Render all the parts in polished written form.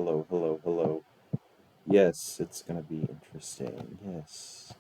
hello, hello, hello. Yes, it's gonna be interesting. Yes.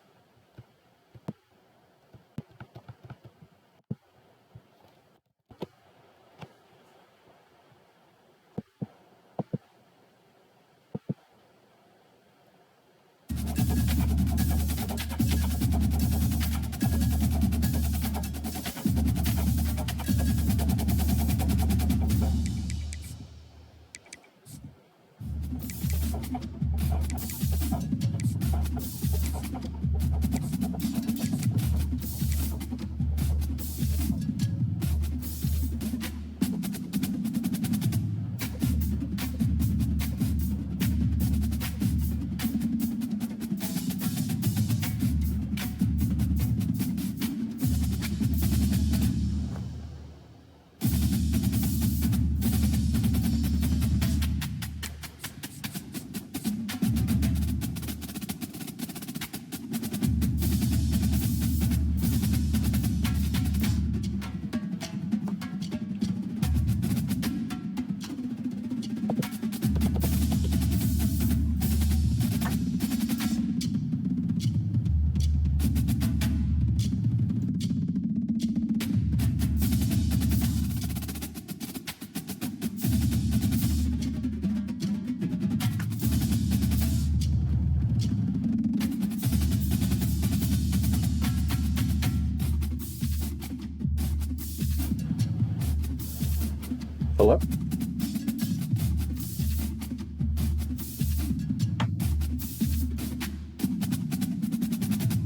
Hello?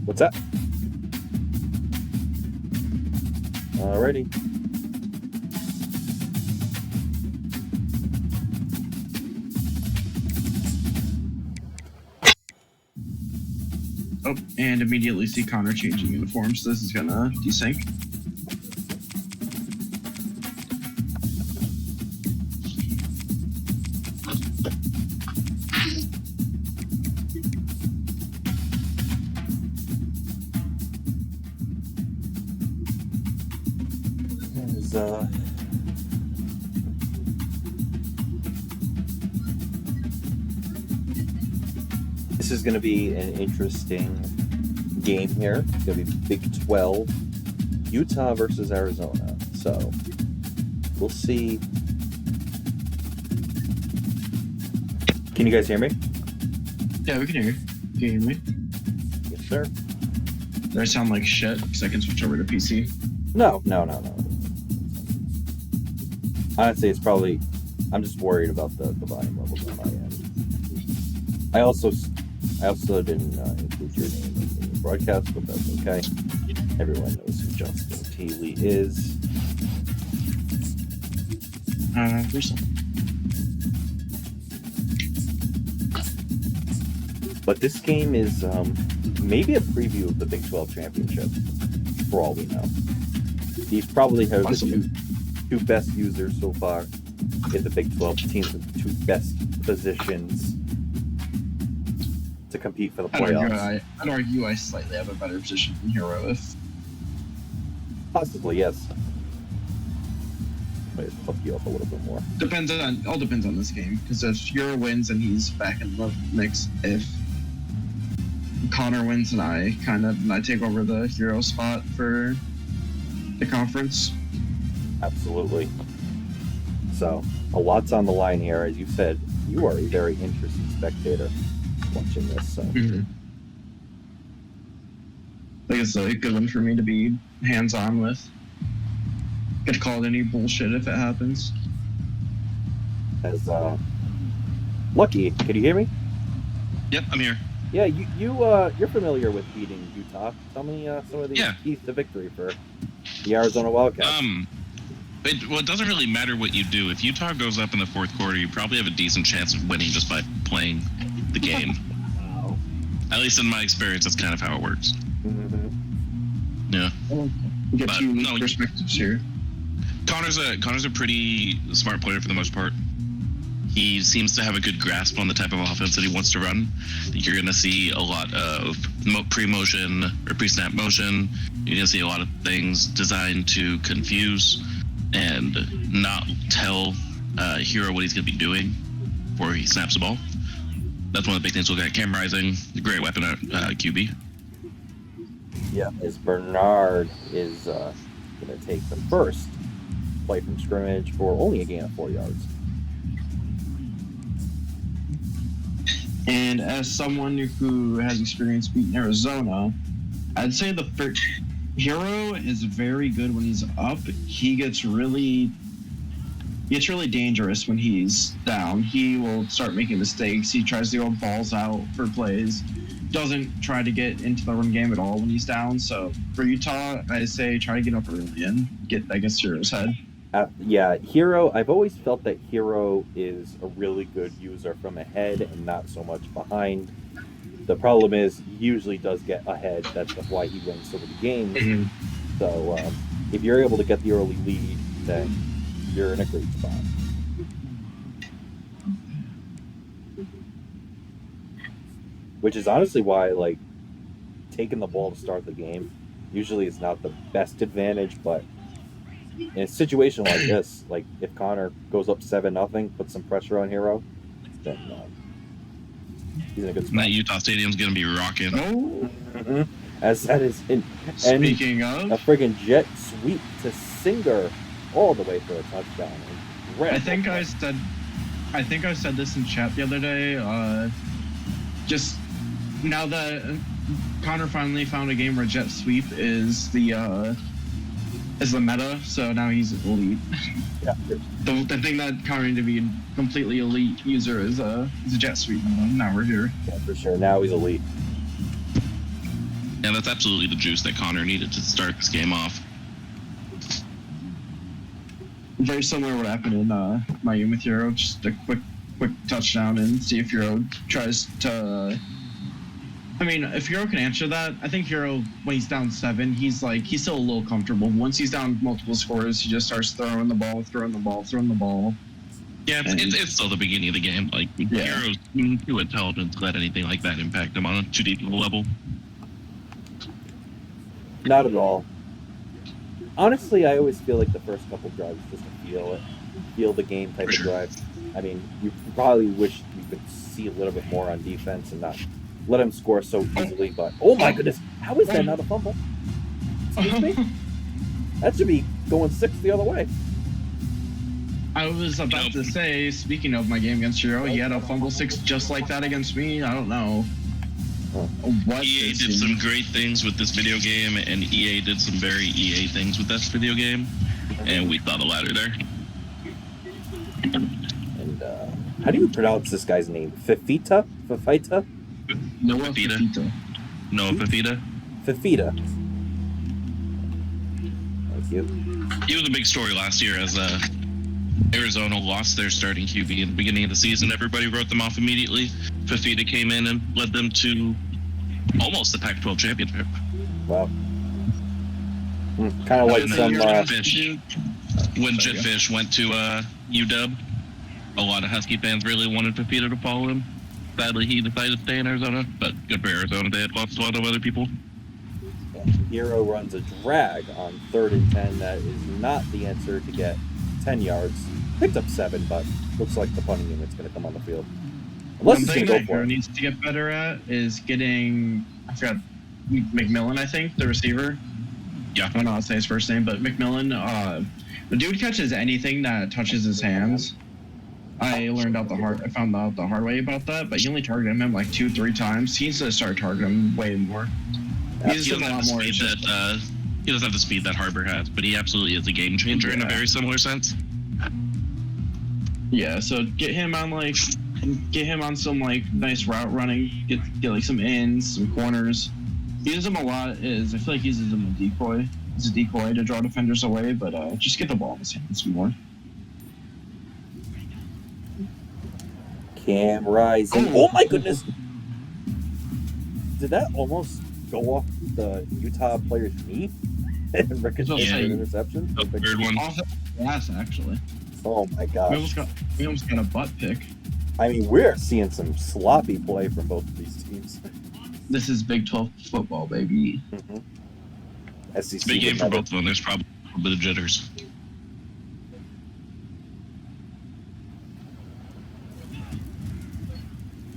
What's that? Alrighty. Oh, and immediately see Connor changing uniforms. This is gonna desync. This is gonna be an interesting game here. It's gonna be Big 12, Utah versus Arizona. So we'll see. Can you guys hear me? Yeah, we can hear you. Can you hear me? Yes, sir. Do I sound like shit? Because I can switch over to PC. No. Honestly, it's probably. I'm just worried about the volume levels on my end. I also didn't include your name in the broadcast, but that's okay. Everyone knows who Justin Teeley is. Recently. But this game is maybe a preview of the Big 12 championship, for all we know. These probably have the two best users so far in the Big 12 teams with the two best positions to compete for the playoffs. I'd argue I slightly have a better position than Hero if... Possibly, yes. Might fuck you up a little bit more. All depends on this game. Because if Hero wins and he's back in the mix, if Connor wins and I take over the Hero spot for the conference. Absolutely. So, a lot's on the line here. As you said, you are a very interesting spectator watching this. So. Mm-hmm. I think it's a good one for me to be hands-on with. Get called any bullshit if it happens. As Lucky, can you hear me? Yep, I'm here. Yeah, you're familiar with beating Utah. Tell me some of the keys to victory for the Arizona Wildcats. It doesn't really matter what you do. If Utah goes up in the fourth quarter, you probably have a decent chance of winning just by playing the game. Wow. At least in my experience, that's kind of how it works. Mm-hmm. Yeah. We get two perspectives here. Connor's a pretty smart player for the most part. He seems to have a good grasp on the type of offense that he wants to run. I think you're going to see a lot of pre-motion or pre-snap motion. You're going to see a lot of things designed to confuse and not tell Hero what he's going to be doing. before he snaps the ball. That's one of the big things we'll get. Cam Rising, a great weapon at QB. Yeah, as Bernard is going to take the first play from scrimmage for only a gain of 4 yards. And as someone who has experience beating Arizona, I'd say the Hero is very good when he's up. He gets really dangerous when he's down. He will start making mistakes. He tries to go balls out for plays. Doesn't try to get into the run game at all when he's down. So for Utah, I say try to get up early and get against Hero's head. Yeah, Hero, I've always felt that Hero is a really good user from ahead and not so much behind. The problem is he usually does get ahead. That's why he wins so many games. Mm-hmm. So if you're able to get the early lead, then you're in a great spot. Which is honestly why, like, taking the ball to start the game usually is not the best advantage, but in a situation like this, like if Connor goes up 7-0, puts some pressure on Hero, then he's in a good spot. That Utah Stadium's going to be rocking. Oh, Mm-hmm. As that is in, and speaking of, a friggin' jet sweep to Singer all the way for a touchdown. I think I said this in chat the other day. Just now that Connor finally found a game where jet sweep is the meta, so now he's elite. Yeah. The thing that Connor needed to be a completely elite user is a jet sweep. Now we're here. Yeah, for sure. Now he's elite. Yeah, that's absolutely the juice that Connor needed to start this game off. Very similar to what happened in Miami with Hero. Just a quick touchdown and see if Hero tries to. I mean, if Hero can answer that, I think Hero, when he's down 7, he's still a little comfortable. Once he's down multiple scores, he just starts throwing the ball. Yeah, it's still the beginning of the game. Like, Yeah. Hero's too intelligent to let anything like that impact him on a too deep of a level. Not at all. Honestly, I always feel like the first couple drives just feel the game type of drive. I mean, you probably wish you could see a little bit more on defense and not let him score so easily. But oh my goodness, how is that not a fumble? Excuse me? That should be going 6 the other way. I was about to say, speaking of my game against Hero, he had a fumble 6 just like that against me. I don't know. What EA did some great things with this video game, and EA did some very EA things with this video game, and we saw the latter there. And how do you pronounce this guy's name? Fifita? Noah Fifita. Fifita. Noah Fifita. Fifita. Thank you. He was a big story last year as Arizona lost their starting QB in the beginning of the season. Everybody wrote them off immediately. Fifita came in and led them to almost the Pac-12 championship. Wow. Kind of like some. When Jetfish went to UW, a lot of Husky fans really wanted Fifita to follow him. Sadly, he decided to stay in Arizona, but good for Arizona. They had lost a lot of other people. Hero runs a drag on 3rd and 10. That is not the answer to get 10 yards. Picked up 7, but looks like the punting unit's going to come on the field. Unless One he's thing going to that go for Hero it. needs to get better at is getting, I forgot, McMillan, I think, the receiver. Yeah. I don't know how to say his first name, but McMillan, the dude catches anything that touches his hands. I found out the hard way about that, but he only targeted him like 2-3 times. He needs to start targeting him way more. He doesn't have the speed that Harbor has, but he absolutely is a game changer in a very similar sense. Yeah, so get him on some like nice route running, get like some ins, some corners. He uses him a lot. I feel like he uses him a decoy. He's a decoy to draw defenders away, but just get the ball in his hands some more. Cam Rising. Oh my goodness! Did that almost go off the Utah player's knee and ricochet for an interception? The third one. Off the glass, actually. Oh my gosh! We almost got a butt pick. I mean, we're seeing some sloppy play from both of these teams. This is Big 12 football, baby. Mm-hmm. SEC Big game for another. both of them. There's probably a bit of jitters.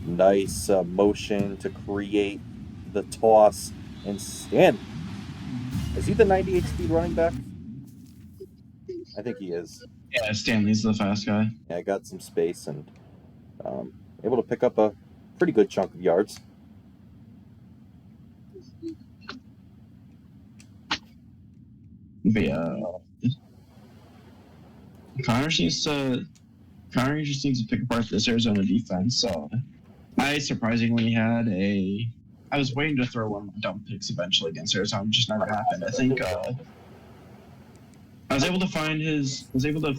Nice motion to create the toss. And Stanley. Is he the 98 speed running back? I think he is. Yeah, Stanley's the fast guy. Yeah, got some space and able to pick up a pretty good chunk of yards. But yeah, Connor just needs to pick apart this Arizona defense. I surprisingly I was waiting to throw one of my dump picks eventually against Arizona, just never happened. I think I was able to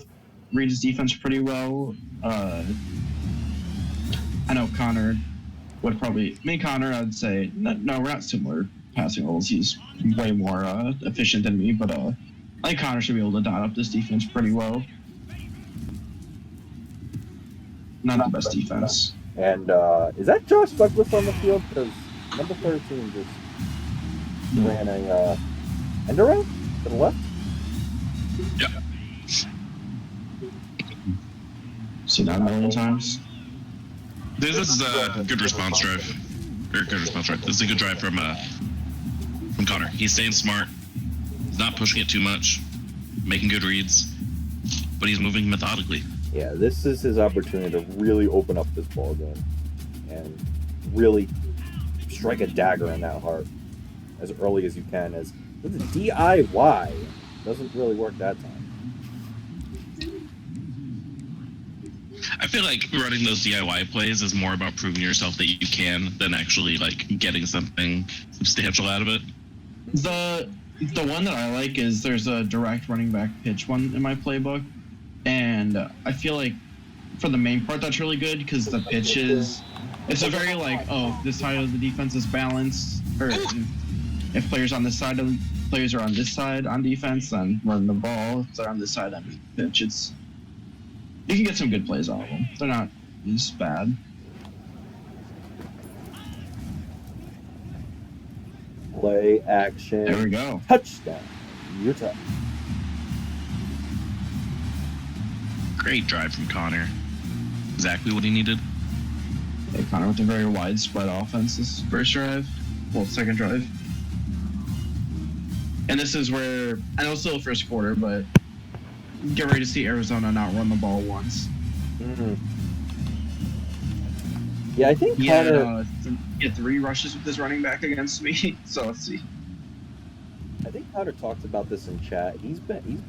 read his defense pretty well. I know Connor would probably, Connor, I'd say, no, we're not similar passing roles. He's way more efficient than me, but I think Connor should be able to dot up this defense pretty well. Not the best defense. And is that Josh Douglas on the field? Because number 13 just ran a end around to the left. Yeah. Seen that a million times. This is a good response drive. Very good response drive. This is a good drive from Connor. He's staying smart. He's not pushing it too much, making good reads, but he's moving methodically. Yeah, this is his opportunity to really open up this ball game and really strike a dagger in that heart as early as you can. As with the DIY doesn't really work that time. I feel like running those DIY plays is more about proving yourself that you can than actually like getting something substantial out of it. The one that I like is there's a direct running back pitch one in my playbook, and I feel like for the main part that's really good because the pitch it's a very like, oh, this side of the defense is balanced, or if players are on this side on defense, then run the ball. If they're on this side on pitch, you can get some good plays out of them. They're not as bad. Play action. There we go. Touchdown, Utah. Great drive from Connor. Exactly what he needed. Hey, Connor with a very widespread offense this first drive. Well, second drive. And this is where, I know it's still the first quarter, but get ready to see Arizona not run the ball once. Mm-hmm. Yeah, I think He Connor. had 3 rushes with his running back against me. So let's see. I think Connor talked about this in chat. He's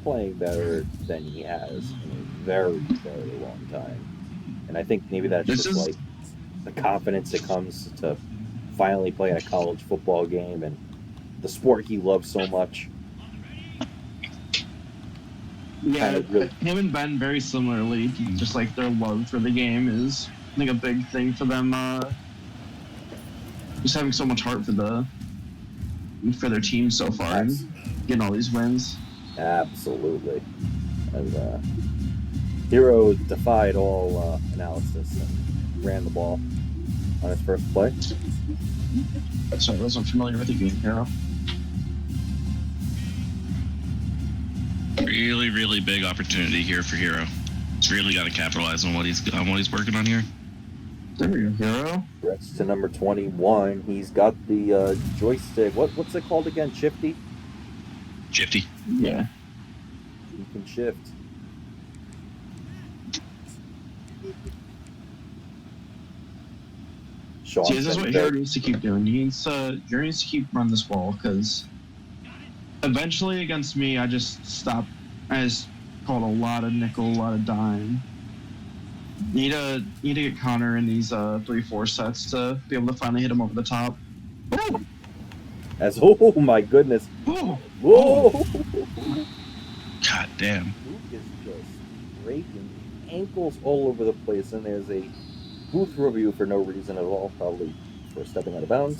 playing better than he has in a very, very long time. And I think maybe that's like the confidence that comes to finally playing a college football game and the sport he loves so much. Yeah, really... him and Ben very similarly. Just like their love for the game is, I think, a big thing for them. Just having so much heart for their team so far and getting all these wins. Absolutely. And Hero defied all analysis and ran the ball on his first play. Sorry, I wasn't familiar with the game, Hero. Really, really big opportunity here for Hero. He's really got to capitalize on what he's working on here. There we go, Hero. That's to number 21. He's got the joystick. What's it called again? Shifty? Shifty. Yeah. You can shift. See, this is what Hero needs to keep doing. Hero needs to keep running this ball because eventually against me, I just stopped. I just called a lot of nickel, a lot of dime. Need to get Connor in these 3-4 sets to be able to finally hit him over the top. Oh, Oh my goodness! oh. Whoa! God damn. Luke is just breaking ankles all over the place, and there's a booth review for no reason at all, probably for stepping out of bounds.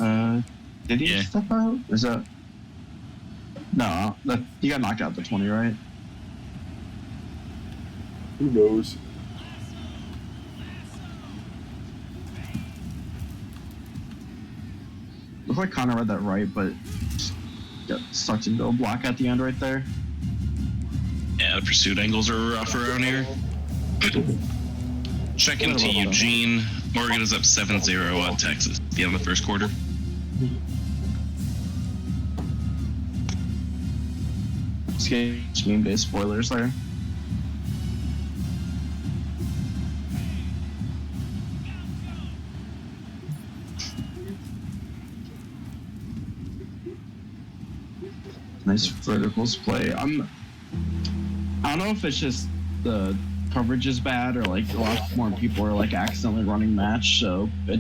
Did he step out? Is that? No, he got knocked out at the 20, right? Who knows? Looks like Connor read that right, but got sucked into a block at the end right there. Yeah, the pursuit angles are rough around here. Check into Eugene. Oregon is up 7-0 on Texas at the end of the first quarter. Game day spoilers there. Nice verticals play. I don't know if it's just the coverage is bad or like a lot more people are like accidentally running match, so it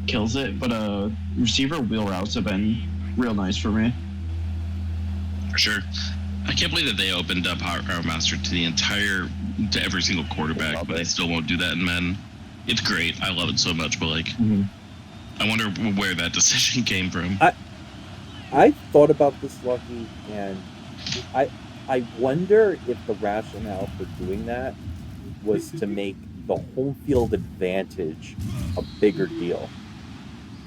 kills it. But receiver wheel routes have been real nice for me. For sure. I can't believe that they opened up Hot Route Master to every single quarterback, but they still won't do that in men. It's great. I love it so much, but like, I wonder where that decision came from. I thought about this, Lucky, and I wonder if the rationale for doing that was to make the home field advantage a bigger deal.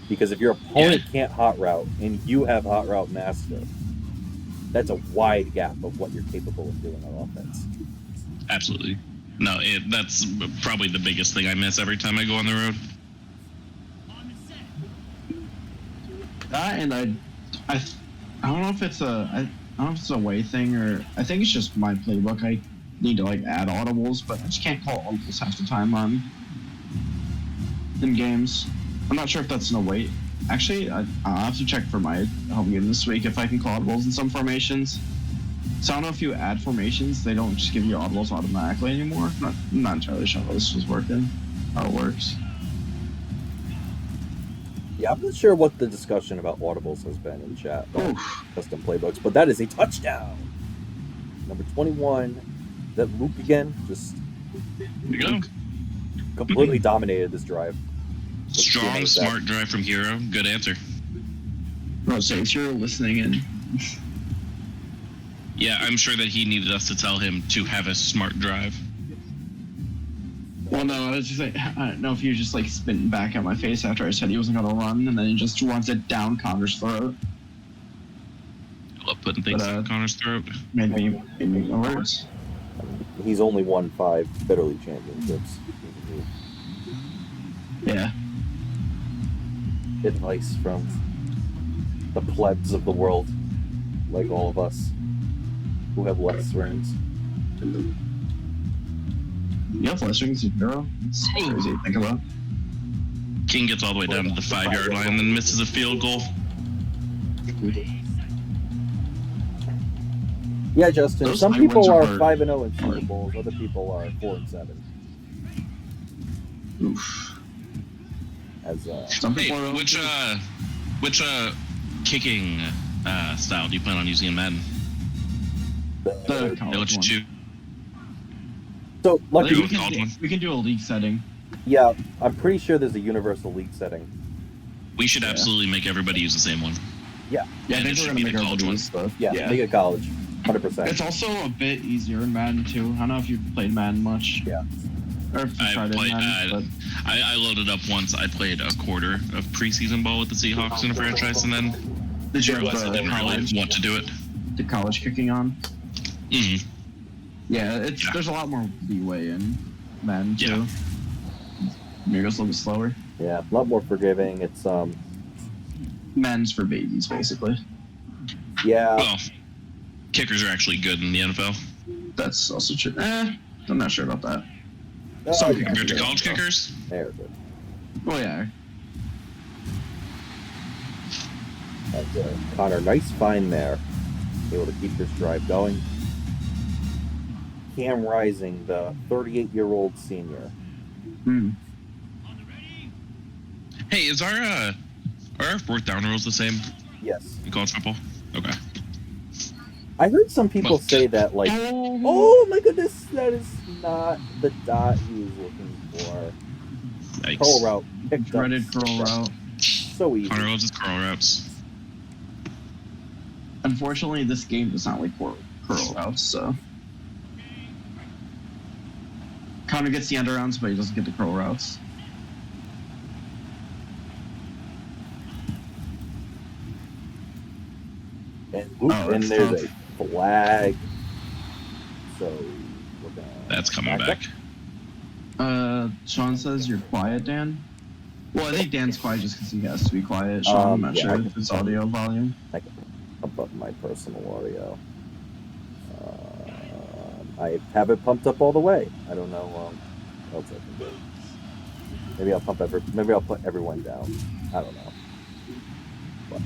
Because if your opponent can't hot route and you have hot route master, that's a wide gap of what you're capable of doing on offense. Absolutely. No, that's probably the biggest thing I miss every time I go on the road. And I don't know if it's I don't know if it's a way thing or I think it's just my playbook. I need to like add audibles, but I just can't call audibles half the time in games. I'm not sure if that's an await. Actually, I'll have to check for my home game this week if I can call audibles in some formations. So I don't know if you add formations, they don't just give you audibles automatically anymore. I'm not entirely sure how this was working, how it works. Yeah, I'm not sure what the discussion about audibles has been in chat about custom playbooks, but that is a touchdown. Number 21, that Luke again, just completely dominated this drive. Strong, smart drive from Hero. Good answer. Bro, so if you're listening in. Yeah, I'm sure that he needed us to tell him to have a smart drive. Well, no, I was just like, I don't know if he was just like spitting back at my face after I said he wasn't going to run, and then he just runs it down Connor's throat. I love putting things down Connor's throat. Made me words. He's only won 5 Bitter League championships. Yeah. Advice from the plebs of the world, like all of us, who have less rings. You have less rings in Hero? It's crazy to think about. King gets all the way down to the 5-yard line and then misses a field goal. Yeah, Justin. Those some high people wins are are 5-0 in Super Bowls. Other people are 4-7. Oof. As Some people are which kicking style do you plan on using in Madden? the college one. So, Lucky, We can do a league setting. yeah, I'm pretty sure there's a universal league setting. We should absolutely make everybody use the same one. Yeah. Yeah, I And think it we're should going to be make the our college own one. stuff. Yeah, make it college. 100%. It's also a bit easier in Madden, too. I don't know if you've played Madden much. Yeah. Or if you tried it in Madden, but... I loaded up once. I played a quarter of preseason ball with the Seahawks in a franchise, and then Did you realized I have didn't really want to do it. the college kicking on? Mm-hmm. Yeah, there's a lot more leeway in Madden, too. Yeah. Maybe it goes a little bit slower. Yeah, a lot more forgiving. It's Madden's for babies, basically. yeah. Well, kickers are actually good in the NFL. That's also true. I'm not sure about that. Oh, Compared to college kickers? They're good. Oh, yeah. Connor, nice find there. Able to keep this drive going. Cam Rising, the 38-year-old senior. Hey, is our fourth down rules the same Yes. in college football? Okay. I heard some people say that, like, oh my goodness, that is not the dot he was looking for. Yikes. Curl route. Picked up. Threaded curl route. So easy. Connor loves his curl routes. Unfortunately, this game does not like curl routes, so... Connor gets the end rounds, but he doesn't get the curl routes. And there's a flag. So we're gonna That's coming back. Sean says you're quiet, Dan. Well, I think Dan's quiet just because he has to be quiet. Sean, I'm not Yeah, sure if it's audio volume. I can pump up my personal audio. I have it pumped up all the way. I don't know what else I can do. Maybe I'll put everyone down. I don't know. But.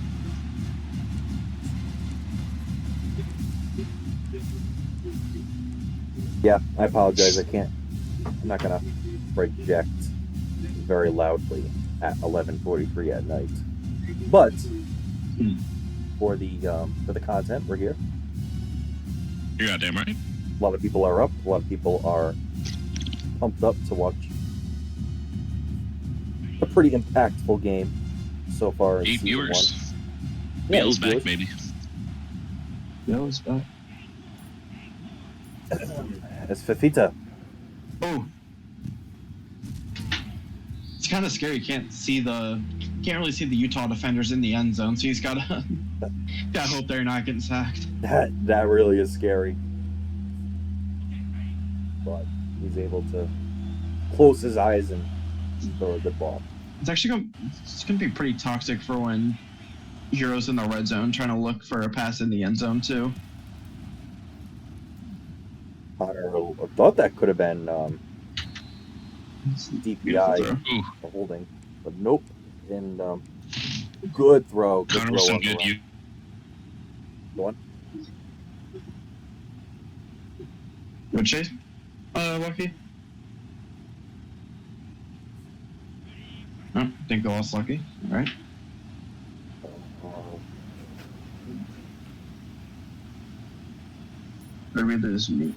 Yeah, I apologize. I'm not gonna project very loudly at 11:43 at night. But for the content, we're here. You're goddamn right. A lot of people are up. A lot of people are pumped up to watch a pretty impactful game so far in 8 season viewers. 1. Yeah, Bill's 8 back, viewers. maybe. Bill's back. It's Fafita. Oh. It's kind of scary. Can't really see the Utah defenders in the end zone, so he's gotta hope they're not getting sacked. That really is scary. But he's able to close his eyes and throw a good ball. It's gonna be pretty toxic for when Heroes in the red zone trying to look for a pass in the end zone too. I thought that could have been DPI Ooh, holding, but nope. And good throw. Good Connor throw was some on the good. run. Go on. Good chase. Lucky. Oh, I think I lost Lucky. All right. Maybe there's me.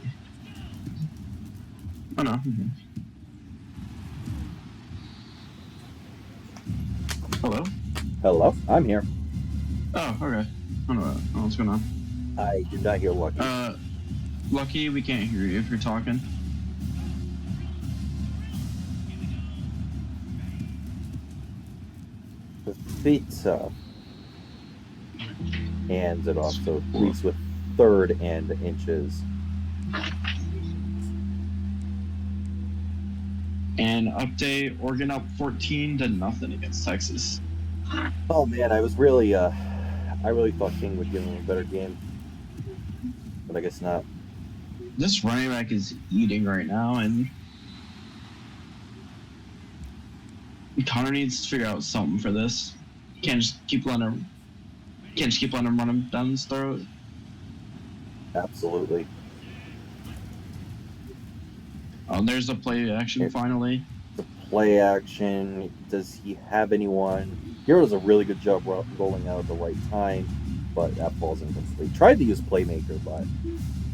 Oh no. Hello? Hello, I'm here. Oh, okay. I don't know what's going on. I did not hear Lucky. Lucky, we can't hear you if you're talking. Pizza hands it off, so Reese with third and inches. And update, Oregon up 14-0 against Texas. Oh man, I really thought King would give him a better game, but I guess not. This running back is eating right now, and Connor needs to figure out something for this. Can't just keep letting him run him down his throat. Absolutely. Oh, there's a play action finally. The play action. Does he have anyone? Hero does a really good job rolling out at the right time, but that falls incomplete. Tried to use Playmaker, but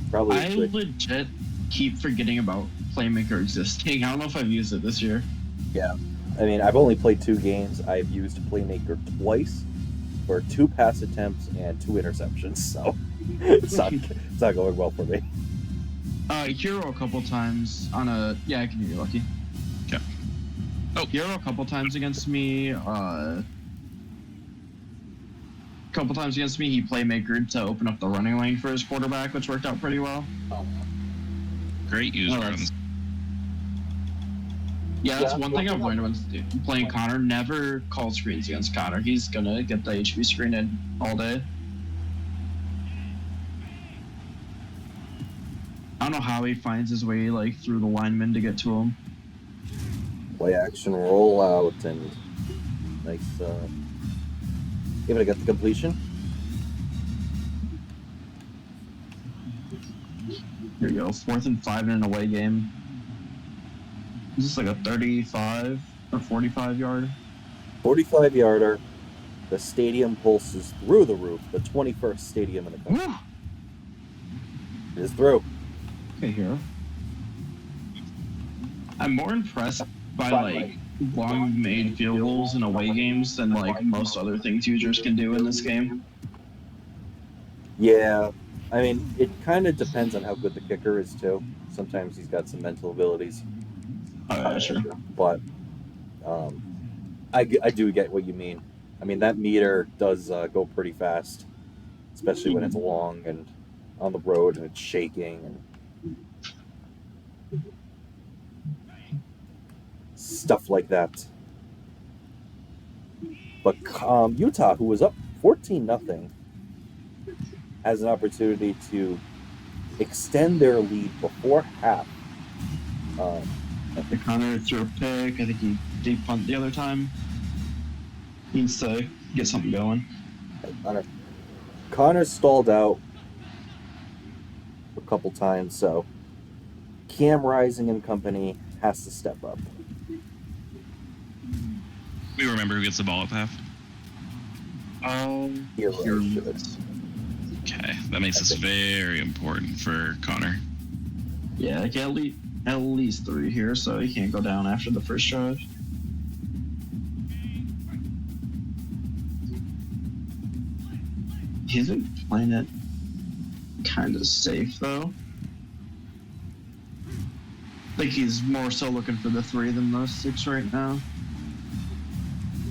probably. I legit keep forgetting about Playmaker existing. I don't know if I've used it this year. Yeah. I mean, I've only played 2 games. I've used Playmaker twice for 2 pass attempts and 2 interceptions, so it's not going well for me. Hero a couple times on a... Yeah, I can hear you, Lucky. Yeah. Oh. Hero a couple times against me. He playmakered to open up the running lane for his quarterback, which worked out pretty well. great use runs. Yeah, that's one thing I've learned when playing Connor. Never call screens against Connor. He's gonna get the HV screen in all day. I don't know how he finds his way through the linemen to get to him. Play action rollout and nice. Able to get the completion. Here you go, 4th and 5 in an away game. Is this like a 35 or 45 yard? 45-yarder. The stadium pulses through the roof. The 21st stadium in the country. It is through. Okay, Hero. I'm more impressed by long made field goals in away games than most other things users can do in this game. Yeah, I mean, it kind of depends on how good the kicker is too. Sometimes he's got some mental abilities. Sure. But I do get what you mean. I mean, that meter does go pretty fast, especially when it's long and on the road and it's shaking. And stuff like that. But Utah, who was up 14-0, has an opportunity to extend their lead before half. I think Connor threw a pick. I think he deep punt the other time. He needs to get something going. Connor stalled out a couple times, so Cam Rising and company has to step up. We remember who gets the ball at half. Hero should. Okay, that makes this very important for Connor. Yeah, like at least 3 here, so he can't go down after the first drive. He's been playing it kind of safe, though. I think he's more so looking for the 3 than the 6 right now.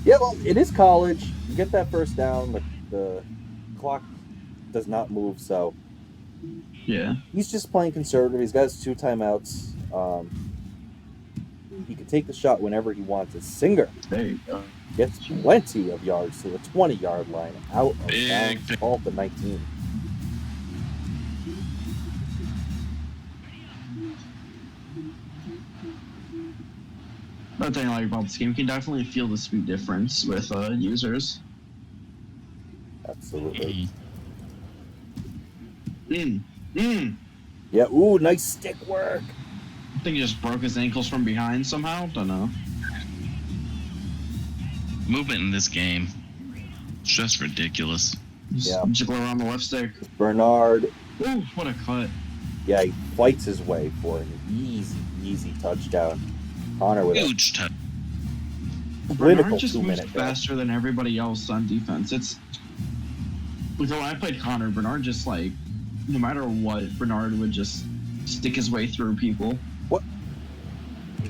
Yeah, well, it is college. You get that first down, the clock does not move, so Yeah. he's just playing conservative. He's got his 2 timeouts. He can take the shot whenever he wants. His Singer There you go. gets plenty of yards to the 20-yard line, out of Big bounds, pick. ball to 19. Another thing I like about this game, you can definitely feel the speed difference with users. Absolutely. Yeah, Yeah, ooh, nice stick work. I think he just broke his ankles from behind somehow. Don't know. Movement in this game, it's just ridiculous. Just Yeah. jiggle around the left stick. Bernard, Ooh, what a cut. yeah, he fights his way for an easy touchdown. Connor with a Huge touch. clinical Bernard just moves 2-minute drive. faster than everybody else on defense. It's like when I played Connor, Bernard just like, no matter what, Bernard would just stick his way through people.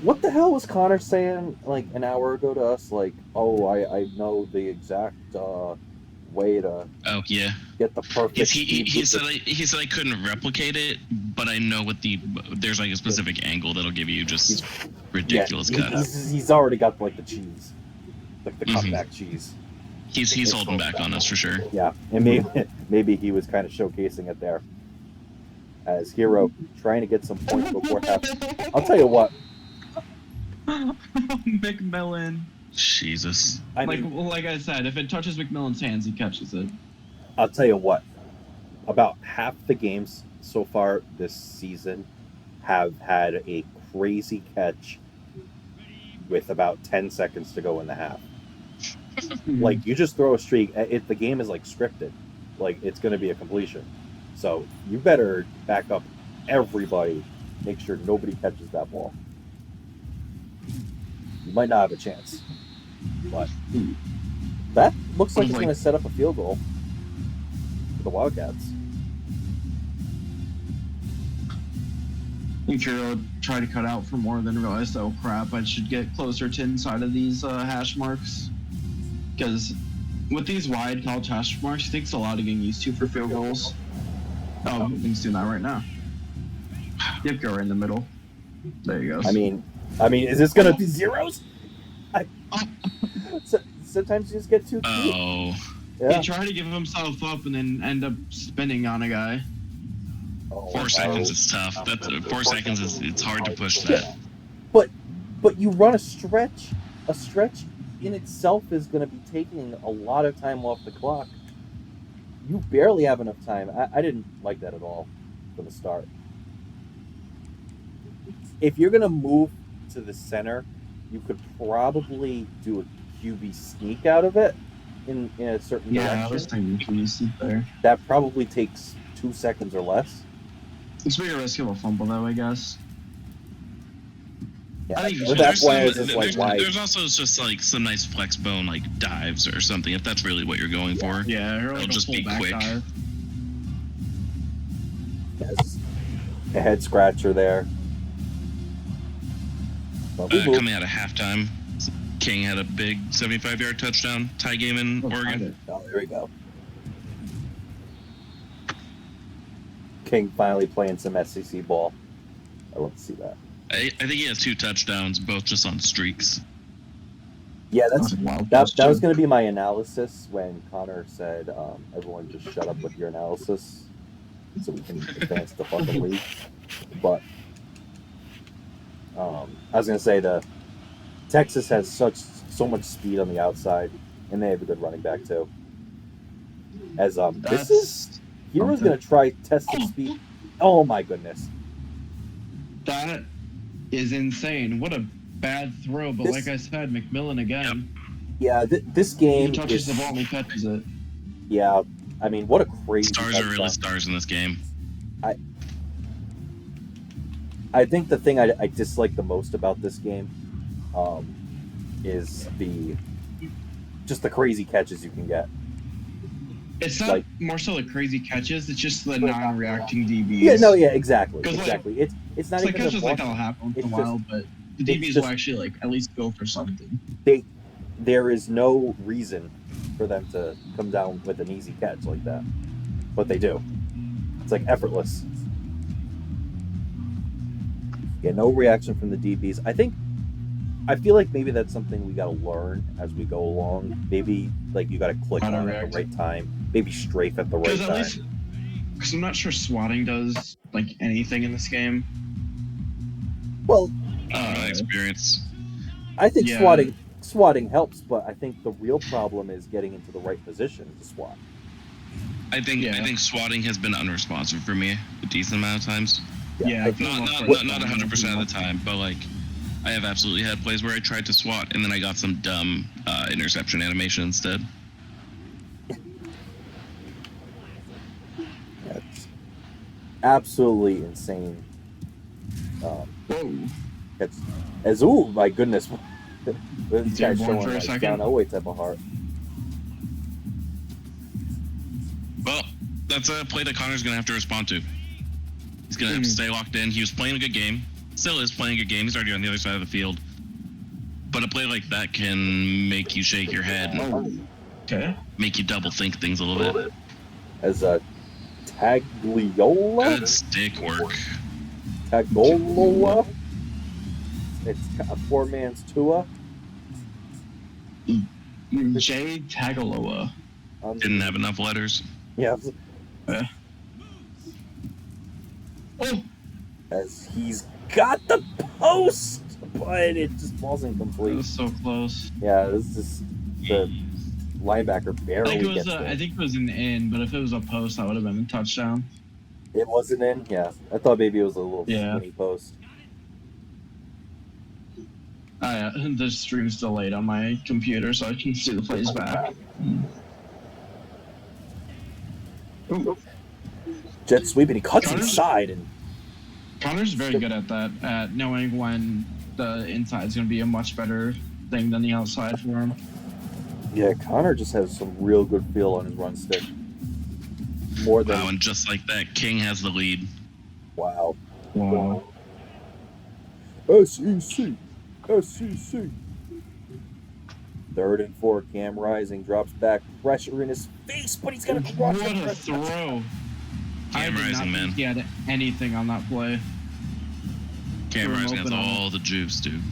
What the hell was Connor saying like an hour ago to us? Like, oh, I know the exact way to Oh yeah. get the perfect. He speed said with he said I couldn't replicate it, but I know what there's like a specific angle that'll give you just ridiculous yeah, cuts. he's already got like the cheese, like the Mhm. cutback cheese. He's holding back on us for sure. Yeah, and maybe he was kind of showcasing it there as Hero trying to get some points before half. I'll tell you what. McMillan. Jesus. I mean, Like I said, if it touches McMillan's hands, he catches it. I'll tell you what. About half the games so far this season have had a crazy catch with about 10 seconds to go in the half. Like, you just throw a streak. The game is like scripted. Like, it's going to be a completion. So you better back up everybody. Make sure nobody catches that ball. You might not have a chance. But that looks like it's going to set up a field goal for the Wildcats. I think Hero tried to cut out for more than realized, oh crap, I should get closer to inside of these hash marks. Because with these wide college hash marks, it takes a lot of getting used to for field goals. Oh, he's doing that right now. Yep, go right in the middle. There you go. I mean, is this going to be zeros? Sometimes you just get too cute. Oh. Yeah. He tried to give himself up and then end up spinning on a guy. Oh, 4 seconds is tough. That's 4 seconds is it's hard to push that. But you run a stretch. A stretch in itself is going to be taking a lot of time off the clock. You barely have enough time. I didn't like that at all from the start. If you're going to move to the center, you could probably do a QB sneak out of it in a certain Yeah, I was direction. thinking you see there. That probably takes 2 seconds or less. It's bigger risk of a fumble though, I guess. Yeah, I think but that's There's why some- it's just like why. there's also just like some nice flex bone like dives or something if that's really what you're going for. Yeah, It'll just be quick. Yes. A head scratcher there. But we move. Coming out of halftime, King had a big 75-yard touchdown tie game in Oregon. Oh, there we go. King finally playing some SEC ball. I love to see that. I think he has 2 touchdowns, both just on streaks. Yeah, That's a wild that was question. going to be my analysis when Connor said, "Everyone just shut up with your analysis, so we can advance the fucking league." But I was going to say the Texas has so much speed on the outside, and they have a good running back too. As this is Hero's going to try testing speed. Oh my goodness! That is insane. What a bad throw, but like I said, McMillan again. Yeah, this game He touches is, the ball and he catches it. Yeah, I mean, what a crazy Stars are really stars in this game. I think the thing I dislike the most about this game is just the crazy catches you can get. It's not more so the crazy catches, it's just the non-reacting DBs. Yeah, no, yeah, exactly. Exactly. It's not It's even like catches the like that'll happen once in a while, but the DBs will actually like at least go for something. There is no reason for them to come down with an easy catch like that, but they do. It's like effortless. Yeah, no reaction from the DBs. I feel like maybe that's something we gotta learn as we go along. Maybe like you gotta click on it at the right time. Maybe strafe at the right time. Because I'm not sure swatting does like anything in this game. Well, experience. I think swatting helps, but I think the real problem is getting into the right position to swat. I think swatting has been unresponsive for me a decent amount of times. Yeah, not 100% of the time, but like I have absolutely had plays where I tried to swat and then I got some dumb interception animation instead. That's absolutely insane. Oh my goodness. This guy's showing like down Elway type of heart. Well, that's a play that Connor's going to have to respond to. He's going to have to stay locked in. He was playing a good game. Still is playing a good game. He's already on the other side of the field. But a play like that can make you shake your head and make you double think things a little bit. As a Tagliola? Good stick work. Tagola? It's a poor man's Tua. J. Tagaloa. Didn't have enough letters. Yeah. Oh! As he's got the post, but it just wasn't complete. It was so close. Yeah, this is the linebacker barely gets it. I think it was an in, but if it was a post, that would have been a touchdown. It wasn't in? Yeah. I thought maybe it was a little skinny post. The stream's delayed on my computer, so I can see the plays back. Ooh. Jet sweep, and he cuts inside. And Connor's very good at that, at knowing when the inside is going to be a much better thing than the outside for him. Yeah, Connor just has some real good feel on his run stick. More than... Wow, and just like that, King has the lead. Wow. SEC. 3rd and 4, Cam Rising drops back, pressure in his face, but he's gonna crush it. What a throw! Cam Rising, man. He had anything on that play. Cam Rising has all the juice, dude.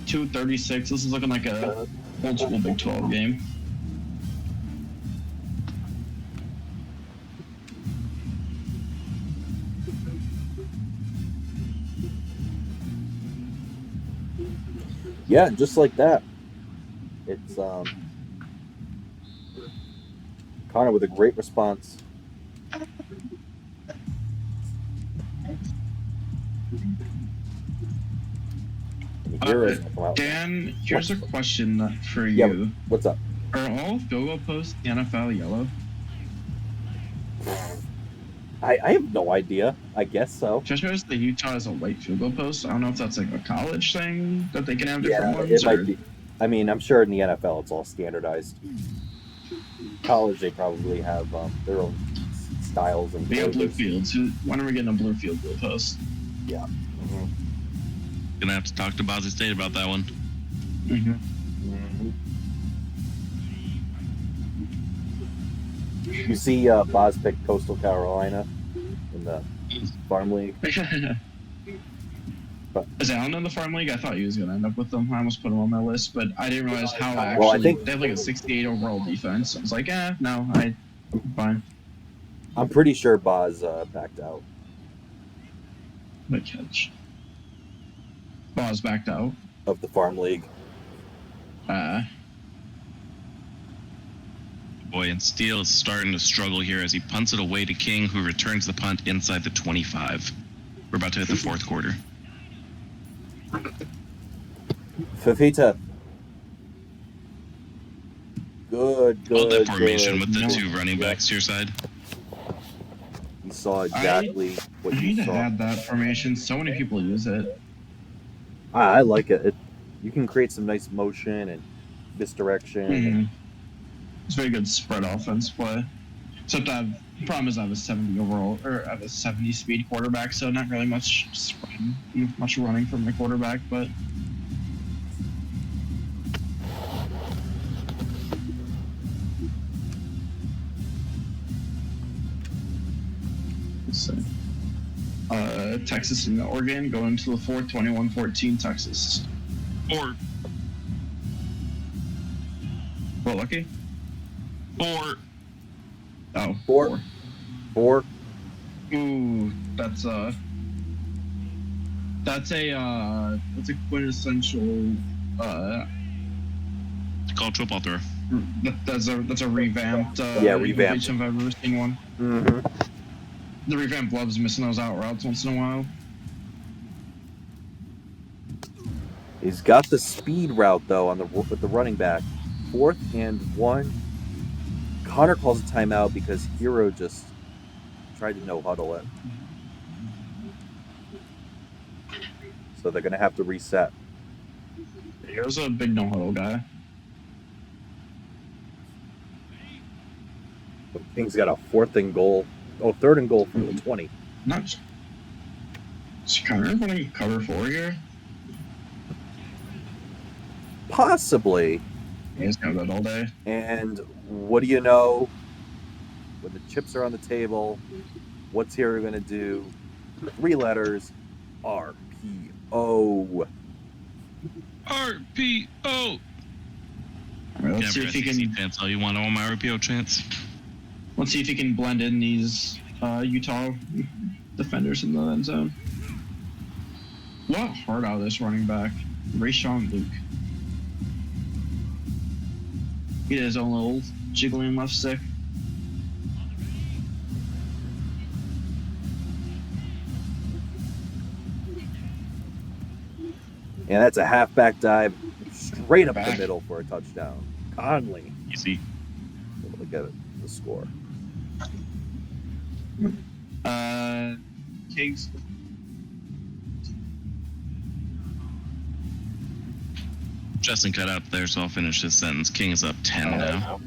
236. This is looking like a old school Big 12 game. Yeah, just like that. It's Connor with a great response. Dan, here's a question for you. Yeah, what's up? Are all field goal posts in the NFL yellow? I have no idea. I guess so. Just noticed that Utah has a white field goal post. I don't know if that's like a college thing that they can have different ones. It might be. I mean, I'm sure in the NFL it's all standardized. College, they probably have their own styles and. We have blue fields. When are we getting a blue field goal post? Yeah. Gonna have to talk to Boise State about that one. You see, Boz picked Coastal Carolina in the Farm League. Is Allen in the farm league? I thought he was going to end up with them. I almost put him on my list, but I didn't realize how actually Well, I think- they have like a 68 overall defense. I was like, no, I'm fine. I'm pretty sure Boz backed out. Good catch. Boz backed out. Of the farm league. Boy, and Steele is starting to struggle here as he punts it away to King, who returns the punt inside the 25. We're about to hit the fourth quarter. Fafita. Good. Love that formation good. with the No. two running backs to your side. You saw exactly what I you need to saw. add that formation. So many people use it. I like it. You can create some nice motion and misdirection. Mhm. It's very good spread offense play. Except the problem is I have a 70 overall, or I have a 70 speed quarterback, so not really much spread, much running from my quarterback, but let's see. Texas and Oregon going to the fourth, 21-14 Texas. Or Well, lucky? Or Oh, Four. Four. Ooh, that's a quintessential college football throw. that's a revamped revamped. if I've ever seen one. Mm-hmm. The revamped loves missing those out routes once in a while. He's got the speed route though with the running back. 4th and 1. Connor calls a timeout because Hero just tried to no huddle it. So they're gonna have to reset. Here's a big no huddle guy. King's got a 4th and goal. Oh, 3rd and goal from the 20. Not. Is Connor running cover 4 here? Possibly. He's got that all day. And what do you know? When the chips are on the table, what's Hero gonna do? 3 letters. RPO. RPO. All right, let's see if he can. Chance. You want all my RPO chance? Let's see if he can blend in these Utah defenders in the end zone. What hard out of this running back, Rayshon Luke. He had his own little jiggling left stick. And that's a halfback dive straight up the Back. middle for a touchdown. Conley Easy. able to get the score. Kings. Justin cut out there, so I'll finish this sentence. King is up 10 now.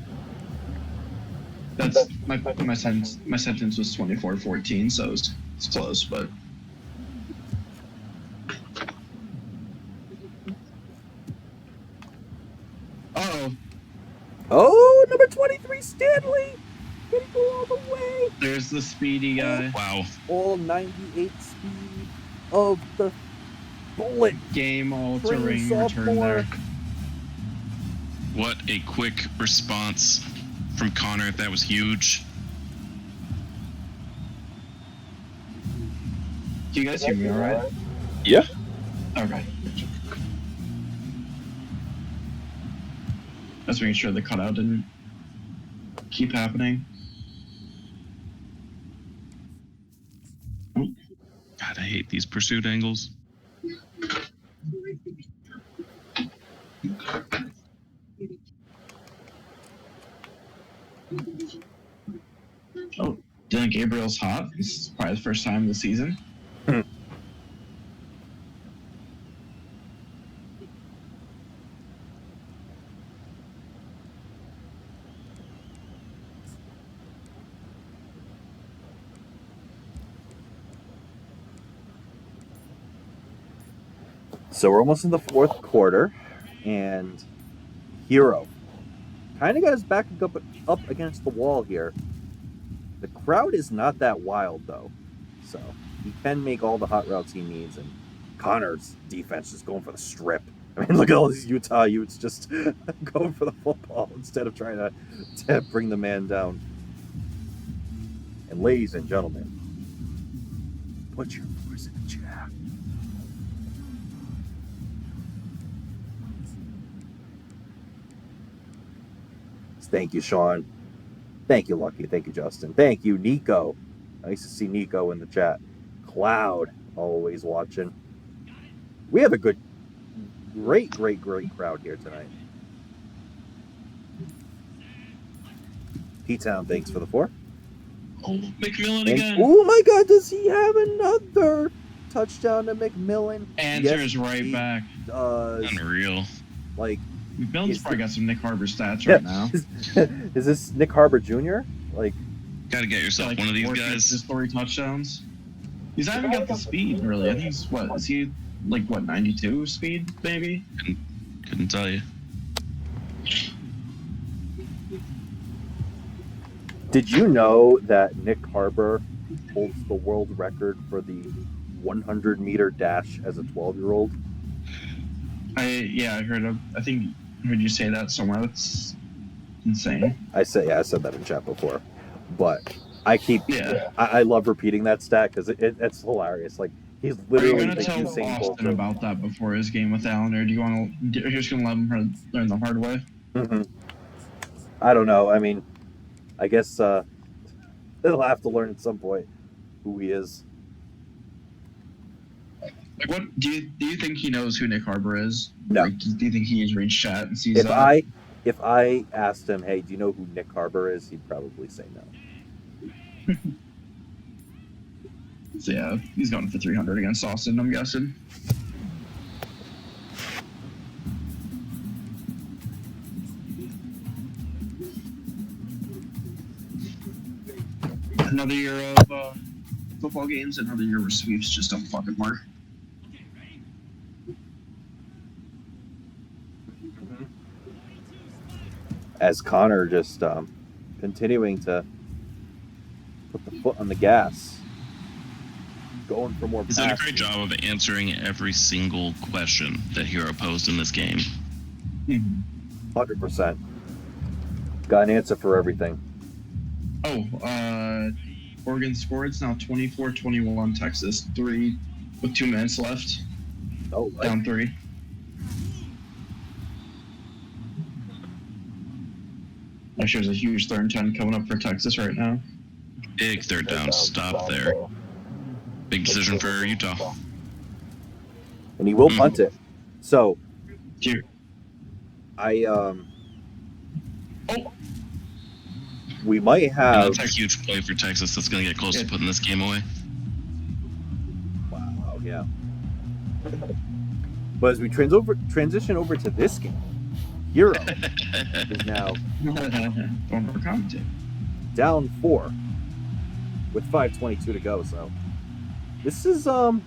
That's my sentence. My sentence was 24-14, so it's close, but. Oh, Oh, number 23, Stanley! Can he go all the way? there's the speedy guy. Wow. All 98 speed of the bullet. Game altering return sophomore. there. What a quick response from Connor. That was huge. Do you guys hear me all right? Yeah. Okay. Just making sure the cutout didn't keep happening. God, I hate these pursuit angles. Oh, Dylan Gabriel's hot. This is probably the first time this season. So we're almost in the 4th quarter, and Hero kind of got his back up against the wall here. The crowd is not that wild, though, so he can make all the hot routes he needs and Connor's defense is going for the strip. I mean, look at all these Utah Utes just going for the football instead of trying to bring the man down. And ladies and gentlemen, put your numbers in the chat. Thank you, Sean. Thank you, Lucky. Thank you, Justin. Thank you, Nico. Nice to see Nico in the chat. Cloud, always watching. We have a great crowd here tonight. P-Town, thanks for the 4. Oh, McMillan And, again. oh my God, does he have another touchdown to McMillan? Answers Yes, right he back. does. Unreal. Like, McMillan's Is probably got some Nick Harbor stats Yeah. right now. is this Nick Harbor Jr.? Like, Gotta get yourself Like one of these 4 guys. Just 3 touchdowns. He's not even got the speed, really. I think he's, what, is he, like, what, 92 speed, maybe? Couldn't tell you. did you know that Nick Harbor holds the world record for the 100-meter dash as a 12-year-old? I heard you say that somewhere. That's insane. I said that in chat before, but I Yeah. love repeating that stat because it's hilarious. Like, he's Are you literally gonna the tell Usain Bolt. Austin about that before his game with Allen, or do you want to? You're just gonna let him learn the hard way? Mhm. I don't know. I mean, I guess he'll have to learn at some point who he is. Like, what do you think he knows who Nick Harbor is? No. Like, do you think he's reached chat and sees If that? if I asked him, hey, do you know who Nick Harbor is? He'd probably say no. So yeah, he's going for 300 against Austin, I'm guessing. Another year of football games, another year where sweeps just don't fucking work. As Connor just continuing to put the foot on the gas, going for more He's done a passes. great job of answering every single question that Hero posed in this game. 100%. Got an answer for everything. Oh, Oregon scored. It's now 24-21 Texas. 3 with 2 minutes left. Oh, Down 3. Actually, there's a huge 3rd and 10 coming up for Texas right now. Big third down. Stop there. Big decision for Utah. and he will punt it. So, Here. we might have. That's a huge play for Texas. That's going to get close to putting this game away. Wow, yeah. But as we transition over to this game, Hero is now Don't overcompensate. down 4 with 5:22 to go. So this is for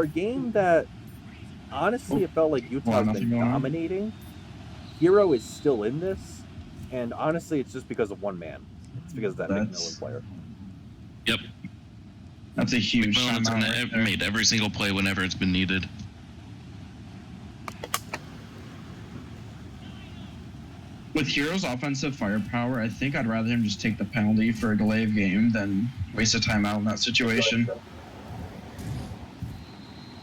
a game that honestly it felt like Utah's nothing been going on. dominating. Hero is still in this, and honestly, it's just because of one man. It's because of that That's- McMillan player. Yep. That's a huge McMillan's timeout right there. made every single play whenever it's been needed. With Hero's offensive firepower, I think I'd rather him just take the penalty for a delay of game than waste a timeout in that situation.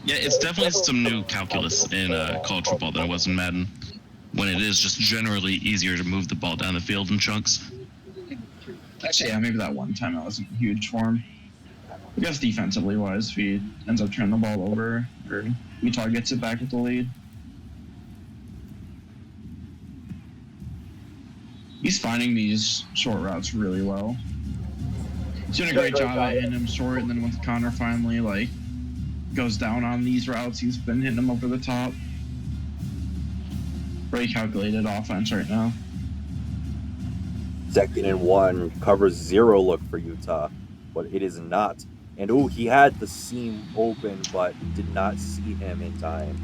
Yeah, it's definitely some new calculus in college football than it was in Madden, when it is just generally easier to move the ball down the field in chunks. Actually, yeah, maybe that one timeout wasn't huge for him. I guess defensively wise, if he ends up turning the ball over, or Utah gets it back with the lead. He's finding these short routes really well. He's doing a great job at hitting them short, and then once Connor finally goes down on these routes, he's been hitting them over the top. Very calculated offense right now. 2nd and 1, covers 0 look for Utah, but it is not. And he had the seam open, but did not see him in time.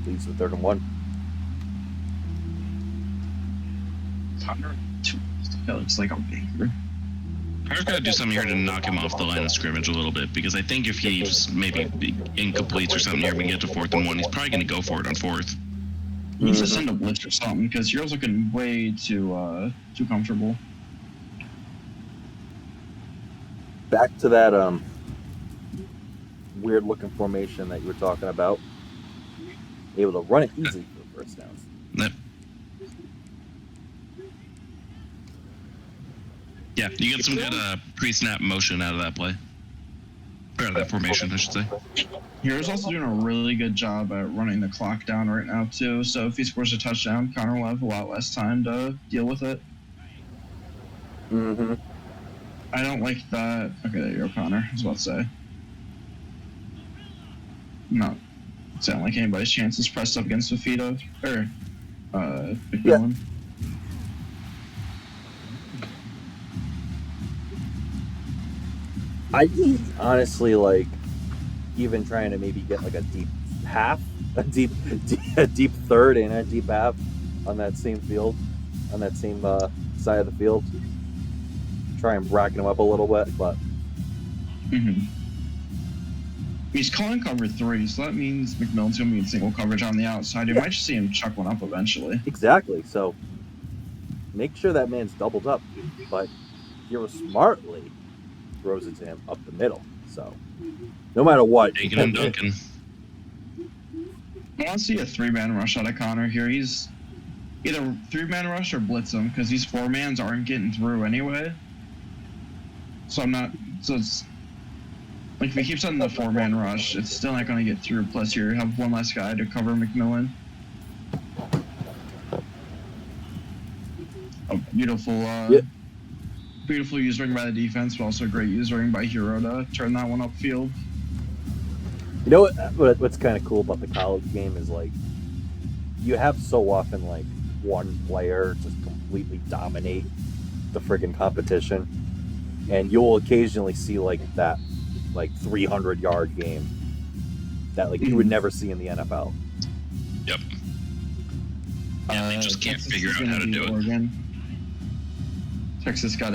Leaves with 3rd and 1. Connor, that looks like a banker. I've got to do something here to knock him off the line of scrimmage a little bit, because I think if he's maybe incompletes or something here, we can get to 4th and 1. He's probably going to go for it on 4th. He needs to send a blitz or something because Hero's looking way too comfortable. Back to that weird looking formation that you were talking about. Able to run it easy for first downs. Yep. Yeah, you get some good pre-snap motion out of that play. Or out of that formation, I should say. Hero's also doing a really good job at running the clock down right now, too. So if he scores a touchdown, Connor will have a lot less time to deal with it. Mm-hmm. I don't like that. Okay, there you go, Connor. I was about to say. Not sound like anybody's chances pressed up against Fafita or McMillan. I honestly like even trying to maybe get like a deep half, a deep third and a deep half on that same field, on that same side of the field. Try and bracket him up a little bit, but he's calling cover 3, so that means McMillan's gonna be in single coverage on the outside. You might just see him chuck one up eventually. Exactly. So make sure that man's doubled up, but Hero smartly throws it to him up the middle. So no matter what, Taking and dunking. I want to see a 3-man rush out of Connor here. He's either 3-man rush or blitz him because these 4-mans aren't getting through anyway. So it's like if he keeps on the 4-man rush, it's still not going to get through. Plus, you have one less guy to cover McMillan. A beautiful, beautiful usering by the defense, but also great usering by Hero to turn that one upfield. You know what's kind of cool about the college game is like you have so often like one player just completely dominate the friggin' competition, and you'll occasionally see like that like 300-yard game that like you would never see in the NFL. Yep. Yeah, they just can't figure out how to do it. Oregon. Texas got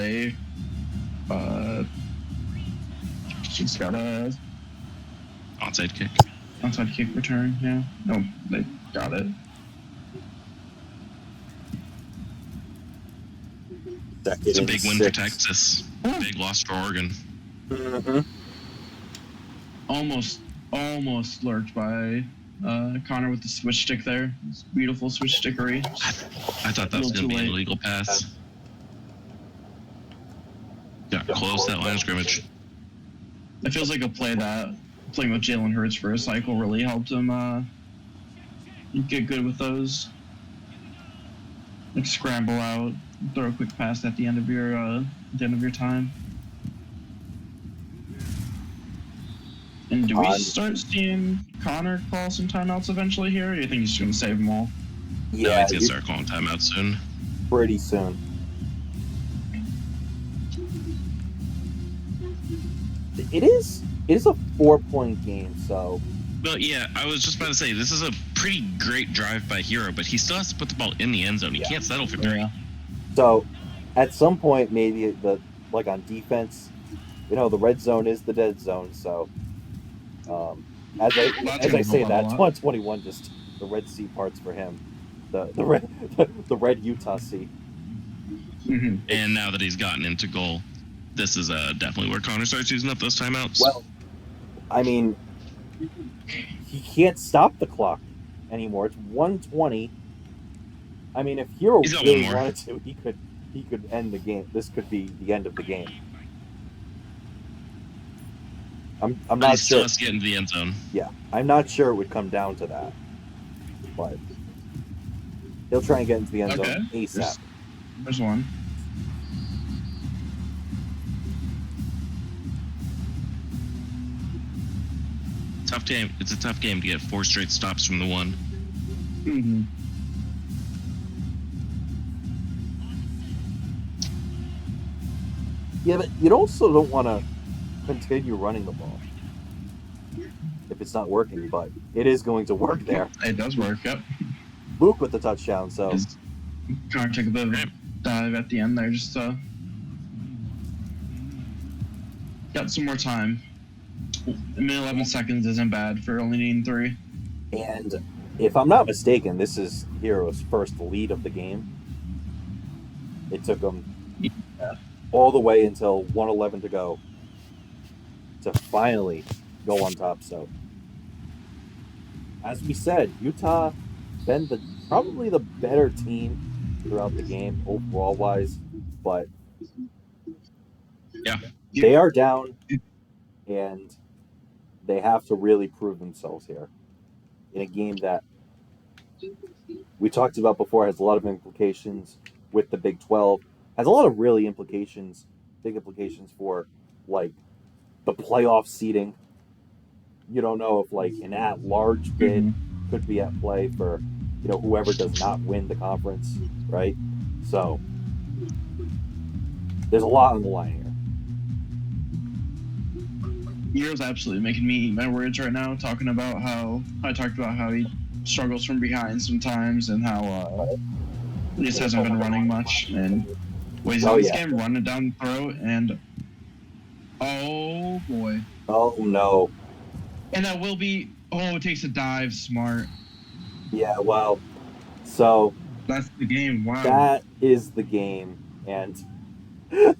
she's got a Onside kick. onside kick return. Yeah, no, they got it. It's a big win for Texas. Big loss for Oregon. Mm-hmm. Almost lurked by Connor with the switch stick there. It's beautiful switch stickery. I thought that was going to be an illegal pass. Got close that line of scrimmage. It feels like a play that playing with Jalen Hurts for a cycle really helped him get good with those. Like scramble out, throw a quick pass at the end of your time. And do we start seeing Connor call some timeouts eventually here, or do you think he's just going to save them all? Yeah, he's going to start calling timeouts soon. Pretty soon. It is a 4-point game, so. Well, yeah, I was just about to say, this is a pretty great drive by Hero, but he still has to put the ball in the end zone. He can't settle for 3. Yeah. So, at some point, maybe like on defense, the red zone is the dead zone. So, as I say that, 121 just the Red Sea parts for him, the red Utah Sea. Mm-hmm. And now that he's gotten into goal, this is definitely where Connor starts using up those timeouts. Well, I mean, he can't stop the clock anymore. It's 1:20. I mean, if Hero really wanted to, he could end the game. This could be the end of the game. I'm not he still sure. has to get into the end zone. Yeah, I'm not sure it would come down to that, but he'll try and get into the end zone ASAP. There's one. Tough game. It's a tough game to get 4 straight stops from the 1. Mm-hmm. Yeah, but you also don't want to continue running the ball if it's not working, but it is going to work there. It does work, yep. Luke with the touchdown, so. Connor took a bit of a dive at the end there, just Got some more time. 11 seconds isn't bad for only needing 3. And if I'm not mistaken, this is Hero's first lead of the game. It took them all the way until 1:11 to go to finally go on top. So, as we said, Utah been probably the better team throughout the game overall wise, but Yeah. they are down, and they have to really prove themselves here in a game that we talked about before has a lot of implications with the Big 12, has a lot of really big implications for like the playoff seeding. You don't know if like an at-large bid could be at play for whoever does not win the conference, right? So there's a lot on the line here. Hero's absolutely making me eat my words right now, talking about how I talked about how he struggles from behind sometimes and how he just hasn't been running much. And he's on this game, running down the throat, and oh boy. Oh no. And that will be, it takes a dive, smart. Yeah, well, so that's the game. Wow. That is the game, and I mean,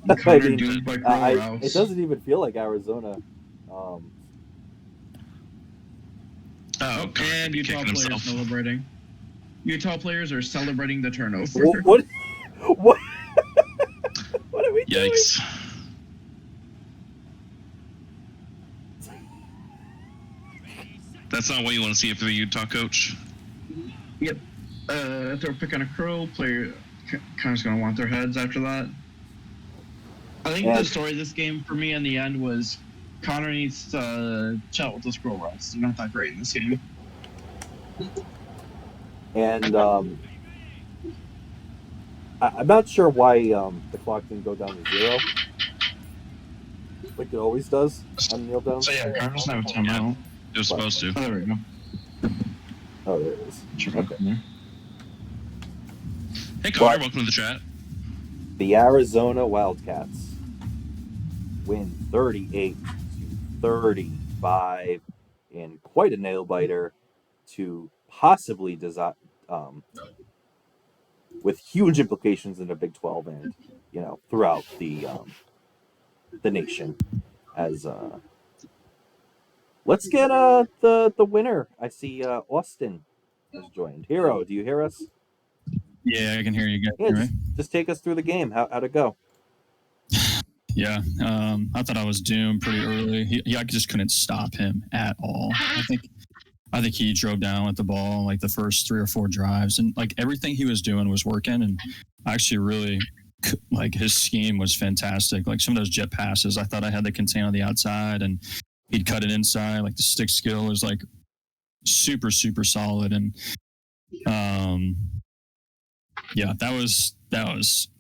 it doesn't even feel like Arizona. And Utah players celebrating. Utah players are celebrating the turnover. What? What are we doing? Yikes. That's not what you want to see for the Utah coach. Yep. If they're picking a crow, player kind of going to want their heads after that. I think the story of this game for me in the end was Connor needs to chat with the scroll routes. They're not that great in this game. And I'm not sure why the clock didn't go down to 0, like it always does on kneel down. So yeah, Connor doesn't have a timeout. It was supposed to. Oh, there we go. Oh, there it is. Okay. Hey, Connor, welcome to the chat. The Arizona Wildcats win 38-35 in quite a nail biter to possibly with huge implications in the Big 12 and throughout the nation. As let's get the winner. I see Austin has joined. Hero, do you hear us? Yeah, I can hear you guys. Yeah, just take us through the game. How'd it go? Yeah, I thought I was doomed pretty early. I just couldn't stop him at all. I think he drove down with the ball like the first 3 or 4 drives, and like everything he was doing was working. And I actually really like his scheme was fantastic. Like some of those jet passes, I thought I had the contain on the outside, and he'd cut it inside. Like the stick skill was like super, super solid, and yeah, that was.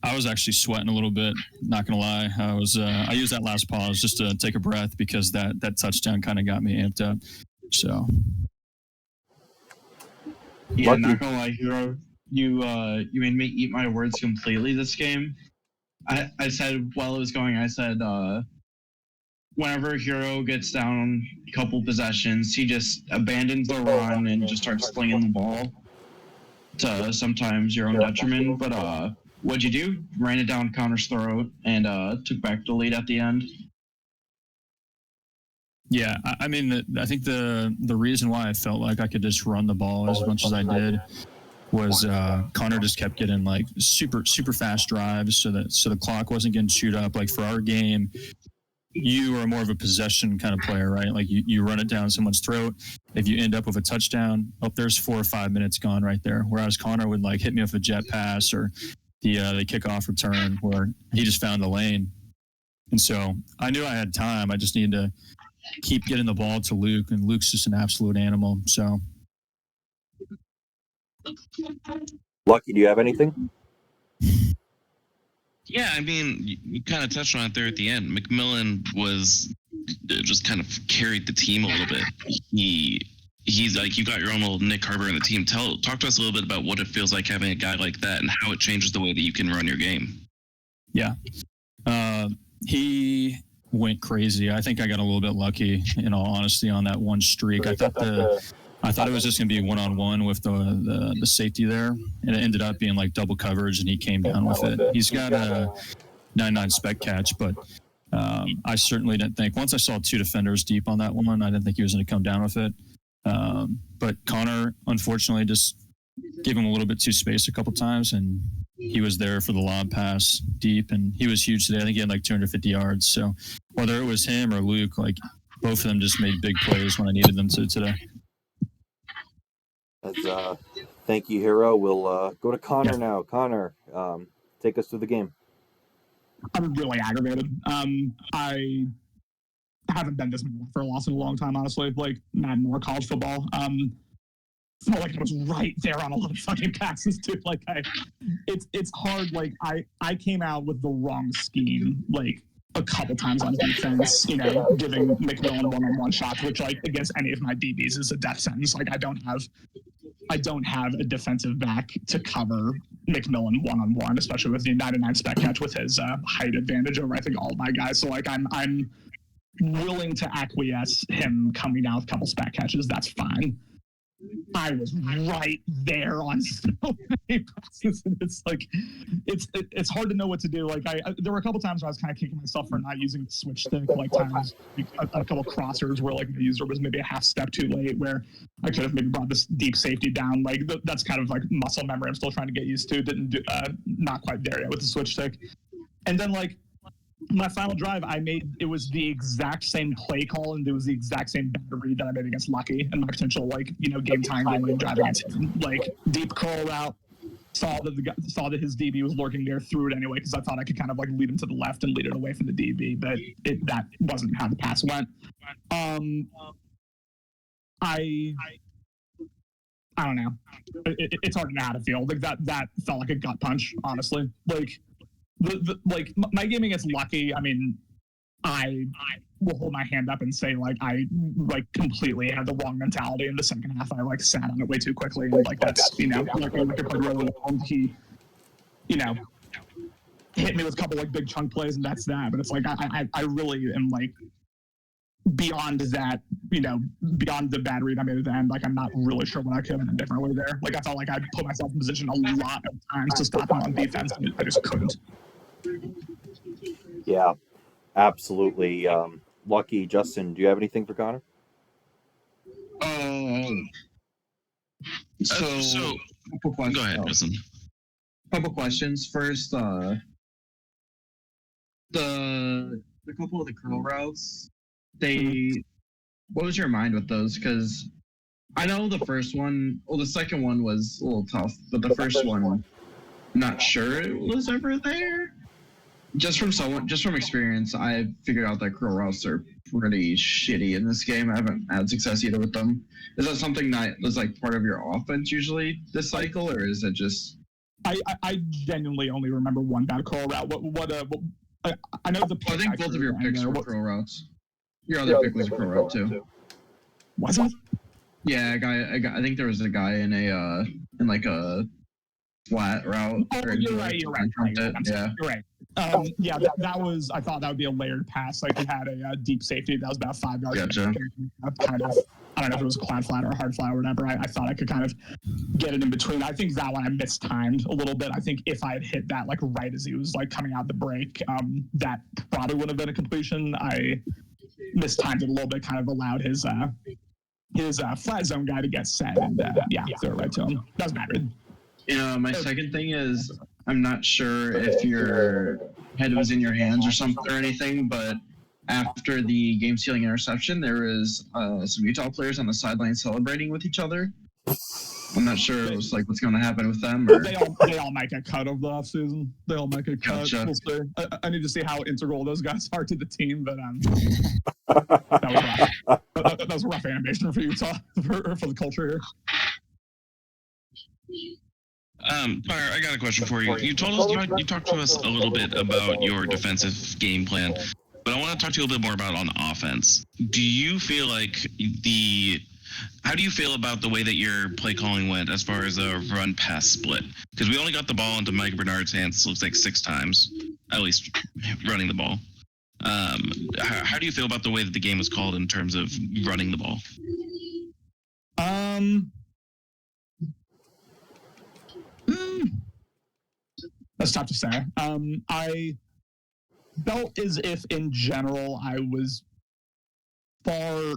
I was actually sweating a little bit. Not gonna lie, I used that last pause just to take a breath because that touchdown kind of got me amped up. So, yeah, not gonna lie, Hero, you made me eat my words completely this game. I said while it was going, I said whenever Hero gets down a couple possessions, he just abandons the run and just starts slinging the ball to sometimes your own detriment. But what'd you do? Ran it down Connor's throat and took back the lead at the end. Yeah, I mean, I think the reason why I felt like I could just run the ball as much as I did was Connor just kept getting like super fast drives, so the clock wasn't getting chewed up. Like for our game, you are more of a possession kind of player, right? Like you run it down someone's throat. If you end up with a touchdown, there's 4 or 5 minutes gone right there. Whereas Connor would like hit me with a jet pass or the kickoff return where he just found the lane. And so I knew I had time. I just needed to keep getting the ball to Luke, and Luke's just an absolute animal. So, Lucky, do you have anything? Yeah, I mean, you kind of touched on it there at the end. McMillan was just kind of carried the team a little bit. He's like, you got your own little Nick Carver in the team. Talk to us a little bit about what it feels like having a guy like that and how it changes the way that you can run your game. Yeah. went crazy. I think I got a little bit lucky, in all honesty, on that one streak. I thought it was just going to be one-on-one with the safety there, and it ended up being like double coverage, and he came down with it. He's got a 9-9 spec catch, but I certainly didn't think, once I saw 2 defenders deep on that one, I didn't think he was going to come down with it. But Connor, unfortunately, just gave him a little bit too space a couple times, and he was there for the lob pass deep, and he was huge today. I think he had like 250 yards. So whether it was him or Luke, like both of them just made big plays when I needed them to today. Thank you, Hero. We'll go to Connor now. Connor, take us through the game. I'm really aggravated. I haven't been this mad for a loss in a long time, honestly. Like, Madden or college football. Felt like I was right there on a lot of fucking passes too. Like, it's hard. Like, I came out with the wrong scheme, like, a couple times on defense, you know, giving McMillan one-on-one shots, which, like, against any of my DBs is a death sentence. Like, I don't have a defensive back to cover McMillan one-on-one, especially with the 99 spec catch with his height advantage over, I think, all of my guys. So, like, I'm willing to acquiesce him coming down with a couple spec catches. That's fine. I was right there on so many passes, and it's like it's hard to know what to do. Like, there were a couple times where I was kind of kicking myself for not using the switch stick. Like, times a couple crossers where, like, the user was maybe a half step too late, where I could have maybe brought this deep safety down. Like, that's kind of like muscle memory I'm still trying to get used to. Not quite there yet with the switch stick. And then, like, my final drive, it was the exact same play call, and it was the exact same bad read that I made against Lucky, and my potential, like, you know, game drive against him. Like, deep curl route, saw that his DB was lurking there, threw it anyway, because I thought I could kind of, like, lead him to the left and lead it away from the DB, but that wasn't how the pass went. I don't know. It's hard to know how to feel. Like, that felt like a gut punch, honestly. Like, my game against Lucky, I mean, I will hold my hand up and say, like, I, like, completely had the wrong mentality in the second half. I, like, sat on it way too quickly, and, like, that's, you know, like I played really well. He, you know, hit me with a couple, like, big chunk plays, and that's that. But it's like I really am, like, beyond that, you know, beyond the bad read I made at the end. Like, I'm not really sure what I could have done differently there. Like, I felt like I put myself in position a lot of times to stop him on defense, and I just couldn't. Yeah, absolutely. Lucky, Justin, do you have anything for Connor? So go ahead, Justin. Couple questions. First, the couple of the curl routes, what was your mind with those? Because I know the first one, the second one was a little tough, but the first one, not sure it was ever there. Just from experience, I figured out that curl routes are pretty shitty in this game. I haven't had success either with them. Is that something that was, like, part of your offense usually this cycle, or is it just? I genuinely only remember one bad curl route. I know the. I think both of your picks were curl routes. Your other pick was a curl route too. Was it? Yeah, I think there was a guy in a flat route. Oh, you're right. You're right. Yeah. You're right. That was. I thought that would be a layered pass. Like, he had a deep safety that was about 5 yards. Gotcha. Kind of. I don't know if it was a cloud flat or a hard flat or whatever. I thought I could kind of get it in between. I think that one I mistimed a little bit. I think if I had hit that, like, right as he was, like, coming out the break, that probably would have been a completion. I mistimed it a little bit. Kind of allowed his flat zone guy to get set, and threw it right to him. That was bad read. You know, my second thing is, I'm not sure if your head was in your hands or something or anything, but after the game-sealing interception, there was some Utah players on the sideline celebrating with each other. I'm not sure it was, like, what's going to happen with them. Or... They all might get cut over the offseason. They all might get cut. Gotcha. We'll see. I need to see how integral those guys are to the team, but that was rough. That was a rough animation for Utah, for the culture here. Fire, I got a question for you. You talked to us a little bit about your defensive game plan, but I want to talk to you a little bit more about on offense. Do you feel like how do you feel about the way that your play calling went as far as a run pass split? Because we only got the ball into Mike Bernard's hands, looks like 6 times, at least running the ball. How do you feel about the way that the game was called in terms of running the ball? Hmm, that's tough to say. I felt as if, in general, I was far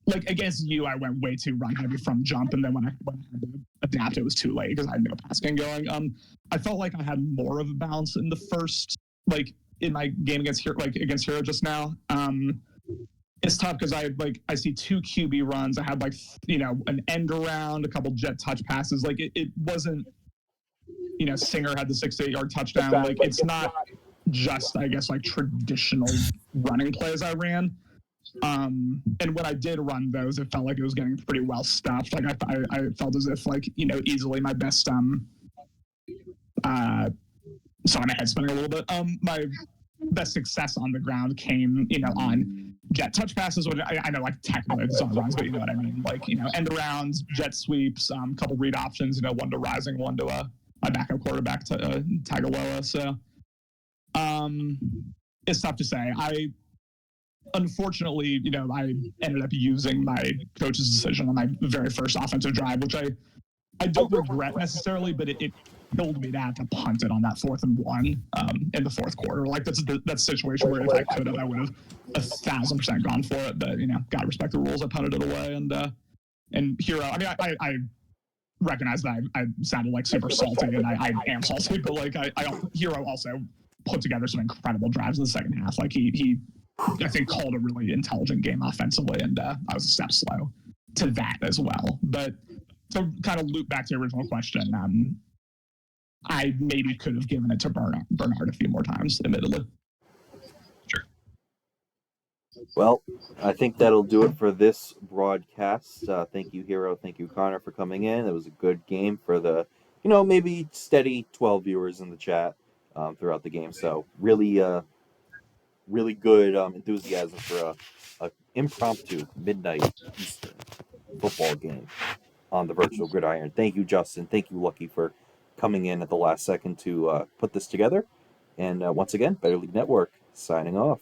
like against you. I went way too run heavy from jump, and then when I had to adapt, it was too late because I had no pass game going. I felt like I had more of a balance in the first, like in my game against Hero just now. It's tough because I see two QB runs. I had an end around, a couple jet touch passes. Like it wasn't, Singer had the 6 to 8 yard touchdown. Like it's not just, I guess, like traditional running plays I ran. And when I did run those, it felt like it was getting pretty well stuffed. Like I felt as if easily my best sorry, my head's spinning a little bit. My best success on the ground came, on jet touch passes, which I know like technically it's on runs, but you know what I mean. Like, end arounds, jet sweeps, couple read options, one to Rising, one to my backup quarterback to Tagovailoa. So it's tough to say. Unfortunately, I ended up using my coach's decision on my very first offensive drive, which I don't regret necessarily, but it killed me to have to punt it on that 4th and 1 in the fourth quarter. Like that's a situation where if I could have, I would have 1,000% gone for it. But gotta respect the rules. I punted it away, and Hero. I mean, I recognize that I sounded like super salty, and I am salty, but like Hero also put together some incredible drives in the second half. Like he I think called a really intelligent game offensively, and I was a step slow to that as well. But to kind of loop back to the original question, I maybe could have given it to Bernard a few more times, admittedly. Sure. Well, I think that'll do it for this broadcast. Thank you, Hero. Thank you, Connor, for coming in. It was a good game for the, maybe steady 12 viewers in the chat throughout the game. So really good enthusiasm for a impromptu midnight Eastern football game on the virtual gridiron. Thank you, Justin. Thank you, Lucky, for coming in at the last second to put this together. And once again, Better League Network signing off.